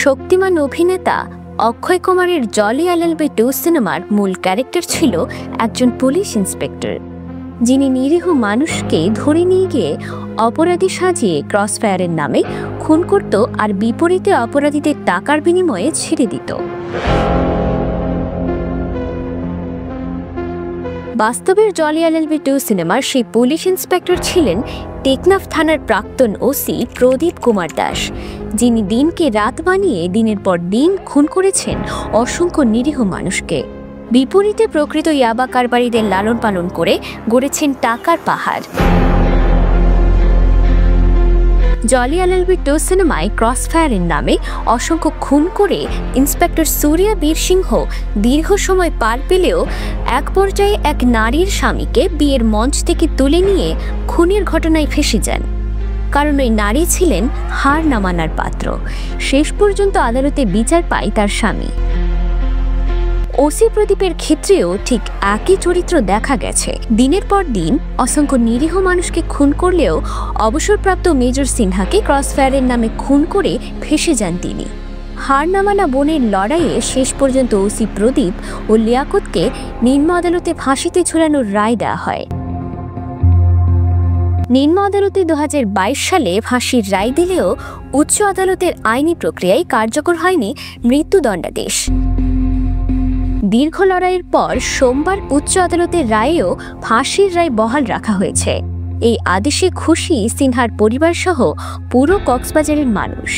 শক্তিমান অভিনেতা অক্ষয় কুমারের জলি এলএলবি 2 সিনেমার মূল ক্যারেক্টার ছিল একজন পুলিশ ইন্সপেক্টর, যিনি নিরীহ মানুষকে ধরে নিয়ে গিয়ে অপরাধী সাজিয়ে ক্রসফায়ারের নামে খুন করত আর বিপরীতে অপরাধীদের টাকার বিনিময়ে ছেড়ে দিত। বাস্তবের জলি এলএলবি 2 সিনেমার সেই পুলিশ ইন্সপেক্টর ছিলেন টেকনাফ থানার প্রাক্তন ওসি প্রদীপ কুমার দাস, যিনি দিনকে রাত বানিয়ে দিনের পর দিন খুন করেছেন অসংখ্য নিরীহ মানুষকে। বিপরীতে প্রকৃত ইয়াবা কারবারিদের লালন পালন করে গড়েছেন টাকার পাহাড়। জলি এলএলবি 2 সিনেমায় ক্রসফায়ারের নামে অসংখ্য খুন করে ইন্সপেক্টর সূর্যা বীর সিংহ দীর্ঘ সময় পার পেলেও এক পর্যায়ে এক নারীর স্বামীকে বিয়ের মঞ্চ থেকে তুলে নিয়ে খুনের ঘটনায় ফেঁসে যান, কারণ ওই নারী ছিলেন হার না মানার পাত্র। শেষ পর্যন্ত আদালতে বিচার পায় তার স্বামী। ওসি প্রদীপের ক্ষেত্রেও ঠিক একই চরিত্র দেখা গেছে। দিনের পর দিন অসংখ্য নিরীহ মানুষকে খুন করলেও অবসরপ্রাপ্ত মেজর সিনহাকে ক্রসফায়ারের নামে খুন করে ফেঁসে যান তিনি। হার না মানা বোনের লড়াইয়ে শেষ পর্যন্ত ওসি প্রদীপ ও লিয়াকতকে নিম্ন আদালতে ফাঁসিতে ঝুলানোর রায় দেওয়া হয়। নিম্ন আদালতে 2022 সালে ফাঁসির রায় দিলেও উচ্চ আদালতের আইনি প্রক্রিয়ায় কার্যকর হয়নি মৃত্যুদণ্ডাদেশ। দীর্ঘ লড়াইয়ের পর সোমবার উচ্চ আদালতের রায়েও ফাঁসির রায় বহাল রাখা হয়েছে। এই আদেশে খুশি সিনহার পরিবার সহ পুরো কক্সবাজারের মানুষ।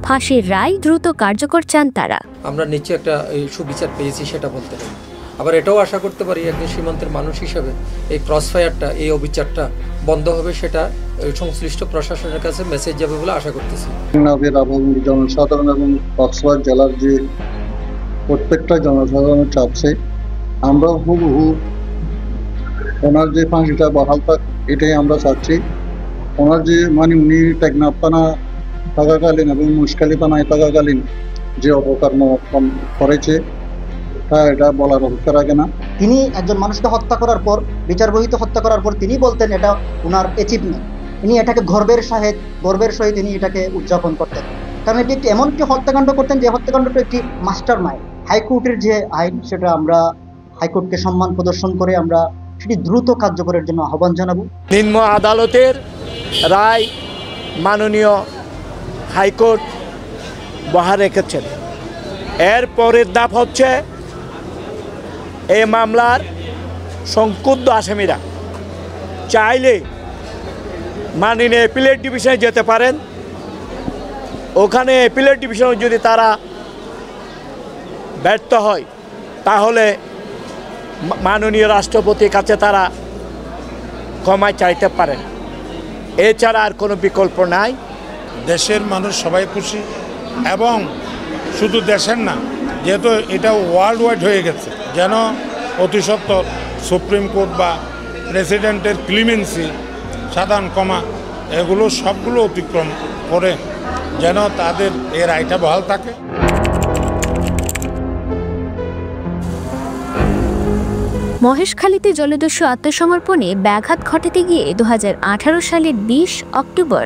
ফাঁসির রায় দ্রুত কার্যকর চান তারা। আমরা নিচে একটা সুবিচার পেয়েছি সেটা বলতে পারি, আবার এটাও আশা করতে পারি একজন সীমান্তের মানুষ হিসাবে এই ক্রসফায়ারটা, এই অবিচারটা বন্ধ হবে, সেটা সংশ্লিষ্ট প্রশাসনের কাছে মেসেজ যাবে বলে আশা করতেছি। জনসাধারণ এবং কক্সবাজার জেলার যে প্রত্যেকটা জনসাধারণ চাচ্ছে আমরা হুবহু ওনার যে ফাঁসিটা বহাল থাক, এটাই আমরা চাচ্ছি। ওনার যে উনি টেকনাফ থানা থাকাকালীন এবং মুশকালি থানায় থাকাকালীন যে অপকর্ম করেছে তা এটা বলার অপেক্ষা রাখে না। তিনি একজন মানুষকে হত্যা করার পর, বিচার বহিত হত্যা করার পর তিনি বলতেন এটা ওনার অ্যাচিভমেন্ট, তিনি এটাকে গর্বের সহিত তিনি এটাকে উদযাপন করতেন। কারণ এটি একটি এমন একটি হত্যাকাণ্ড করতেন যে হত্যাকাণ্ডটা একটি মাস্টার মাইন্ড। হাইকোর্টের যে আইন সেটা আমরা হাইকোর্টকে সম্মান প্রদর্শন করে আমরা সেটি দ্রুত কার্যকরের জন্য আহ্বান জানাবো। নিম্ন আদালতের রায় মাননীয় হাইকোর্ট বহাল রেখেছেন। এর পরের ধাপ হচ্ছে এই মামলার সংক্ষুব্ধ আসামিরা চাইলে মাননীয় অ্যাপিলেট ডিভিশনে যেতে পারেন। ওখানে অ্যাপিলেট ডিভিশনে যদি তারা ব্যর্থ হয় তাহলে মাননীয় রাষ্ট্রপতির কাছে তারা ক্ষমা চাইতে পারেন। এছাড়া আর কোনো বিকল্প নাই। দেশের মানুষ সবাই খুশি, এবং শুধু দেশের না, যেহেতু এটা ওয়ার্ল্ড ওয়াইড হয়ে গেছে, যেন অতি সত্বর সুপ্রিম কোর্ট বা প্রেসিডেন্টের ক্লিমেন্সি, সাধারণ ক্ষমা, এগুলো সবগুলো অতিক্রম করে যেন তাদের এই রায়টা বহাল থাকে। মহেশখালীতে জলদস্যু আত্মসমর্পণে ব্যাঘাত ঘটাতে গিয়ে 2018 সালের 20 অক্টোবর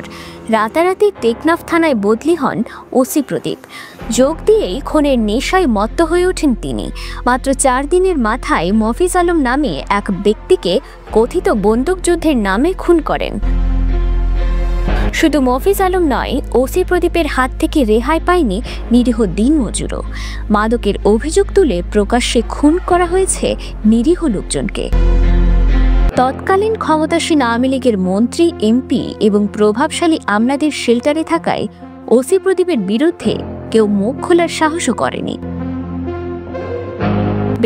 রাতারাতি টেকনাফ থানায় বদলি হন ওসি প্রদীপ। যোগ দিয়েই খুনের নেশায় মত্ত হয়ে ওঠেন তিনি। মাত্র 4 দিনের মাথায় মফিজ আলম নামে এক ব্যক্তিকে কথিত বন্দুকযুদ্ধের নামে খুন করেন। শুধু মফিজ আলম নয়, ওসি প্রদীপের হাত থেকে রেহাই পায়নি নিরীহ দিনমজুরও। মাদকের অভিযোগ তুলে প্রকাশ্যে খুন করা হয়েছে নিরীহ লোকজনকে। তৎকালীন ক্ষমতাসীন আওয়ামী লীগের মন্ত্রী, এমপি এবং প্রভাবশালী আমলাদের শেল্টারে থাকায় ওসি প্রদীপের বিরুদ্ধে কেউ মুখ খোলার সাহসও করেনি।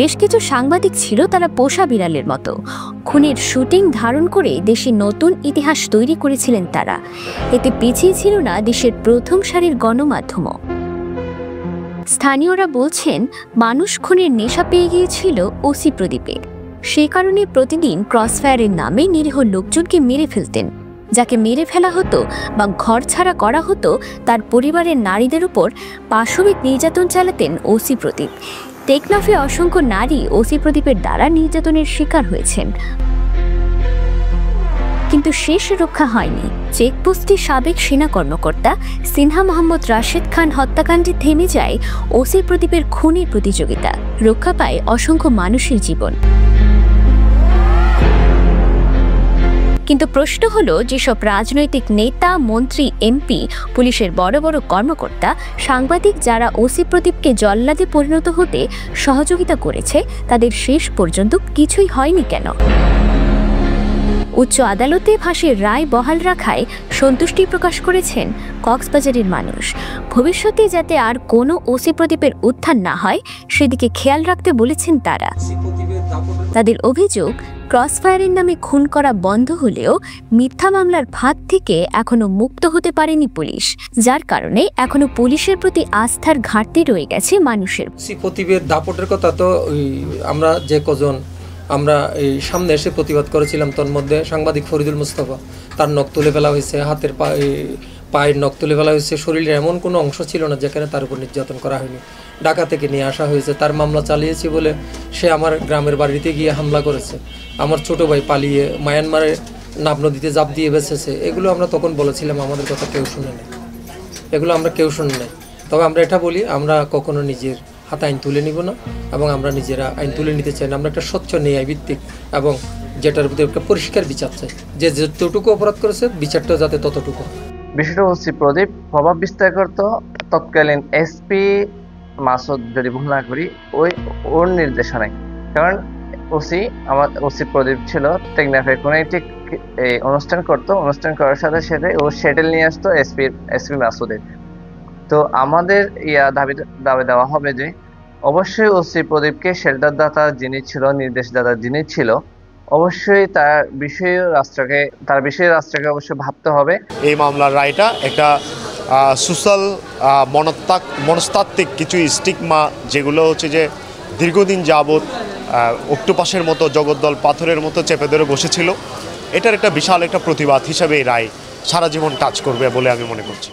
বেশ কিছু সাংবাদিক ছিল তারা পোষা বিড়ালের মতো। খুনের শুটিং ধারণ করে দেশে নতুন ইতিহাস তৈরি করেছিলেন তারা। এতে পিছিয়ে ছিল না দেশের প্রথম সারির গণমাধ্যমও। স্থানীয়রা বলছেন মানুষ খুনের নেশা পেয়ে গিয়েছিল ওসি প্রদীপের। সে কারণে প্রতিদিন ক্রসফায়ারের নামে নিরীহ লোকজনকে মেরে ফেলতেন। যাকে মেরে ফেলা হতো বা ঘর ছাড়া করা হতো তার পরিবারের নারীদের উপর পাশবিক নির্যাতন চালাতেন ওসি প্রদীপ। টেকনাফে অসংখ্য নারী ওসি প্রদীপের দ্বারা নির্যাতনের শিকার হয়েছেন। কিন্তু শেষ রক্ষা হয়নি। চেকপোস্টে সাবেক সেনা কর্মকর্তা সিনহা মোহাম্মদ রাশেদ খান হত্যাকাণ্ডে থেমে যায় ওসি প্রদীপের খুনের প্রতিযোগিতা, রক্ষা পায় অসংখ্য মানুষের জীবন। কিন্তু প্রশ্ন হলো, যেসব রাজনৈতিক নেতা, মন্ত্রী, এমপি, পুলিশের বড় বড় কর্মকর্তা, সাংবাদিক যারা ওসি প্রদীপকে জল্লাদে পরিণত হতে সহযোগিতা করেছে, তাদের শেষ পর্যন্ত কিছুই হয়নি কেন? উচ্চ আদালতে ফাঁসির রায় বহাল রাখায় সন্তুষ্টি প্রকাশ করেছেন কক্সবাজারের মানুষ। ভবিষ্যতে যাতে আর কোনো ওসি প্রদীপের উত্থান না হয় সেদিকে খেয়াল রাখতে বলেছেন তারা। তাদের অভিযোগ, ক্রসফায়ারের নামে খুন করা বন্ধ হলেও মিথ্যা মামলার ফাঁদ থেকে এখনো মুক্ত হতে পারেনি পুলিশ, যার কারণে এখনো পুলিশের প্রতি আস্থার ঘাটতি রয়ে গেছে মানুষের। প্রদীপের দাপটের কথা তো আমরা যে কজন আমরা এই সামনে এসে প্রতিবাদ করেছিলাম, তার মধ্যে সাংবাদিক ফরিদুল মুস্তাফা, তার নখ তুলে ফেলা হয়েছে, হাতের পায়ের নখ তুলে ফেলা হয়েছে, শরীরের এমন কোনো অংশ ছিল না যেখানে তার উপর নির্যাতন করা হয়নি। ঢাকা থেকে নিয়ে আসা হয়েছে, তার মামলা চালিয়েছি বলে সে আমার গ্রামের বাড়িতে গিয়ে হামলা করেছে। আমার ছোট ভাই পালিয়ে মায়ানমারে নাব নদীতে জাপ দিয়ে বেঁচেছে। এগুলো আমরা তখন বলেছিলাম, আমাদের কথা কেউ শুনে নেই, এগুলো আমরা কেউ শুনে নেই। তবে আমরা এটা বলি, আমরা কখনো নিজের হাতে আইন তুলে নিব না এবং আমরা নিজেরা আইন তুলে নিতে চাই না। আমরা একটা স্বচ্ছ ন্যায় ভিত্তিক এবং যেটার প্রতি একটা পরিষ্কার বিচার চাই, যে যতটুকু অপরাধ করেছে বিচারটা যাতে ততটুকু। বিষয়টা ওসি প্রদীপ প্রভাব বিস্তার করত তৎকালীন এসপি মাসুদ, যদি ভুল না করি, ওর নির্দেশনায়। কারণ ওসি প্রদীপ ছিল টেকনাফের কোনো একটি অনুষ্ঠান করতো, অনুষ্ঠান করার সাথে সাথে ও সেটেল নিয়ে আসতো এসপি মাসুদের। তো আমাদের দাবি দেওয়া হবে যে অবশ্যই ওসি প্রদীপকে শেল্টারদাতা যিনি ছিল, নির্দেশদাতা যিনি ছিল, অবশ্যই তার বিষয়ে রাষ্ট্রকে অবশ্যই ভাবতে হবে। এই মামলার রায়টা একটা সোশ্যাল মনস্তাত্ত্বিক কিছু স্টিগমা, যেগুলো হচ্ছে যে দীর্ঘদিন যাবৎ অক্টোপাসের মতো, জগদ্দল পাথরের মতো চেপে ধরে বসেছিল, এটার একটা বিশাল একটা প্রতিবাদ হিসাবে এই রায় সারা জীবন কাজ করবে বলে আমি মনে করছি।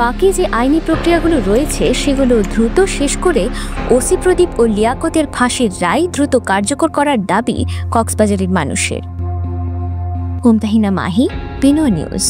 বাকি যে আইনি প্রক্রিয়াগুলো রয়েছে সেগুলো দ্রুত শেষ করে ওসি প্রদীপ ও লিয়াকতের ফাঁসির রায় দ্রুত কার্যকর করার দাবি কক্সবাজারের মানুষের। মুমতাহিনা মাহি, বিনো নিউজ।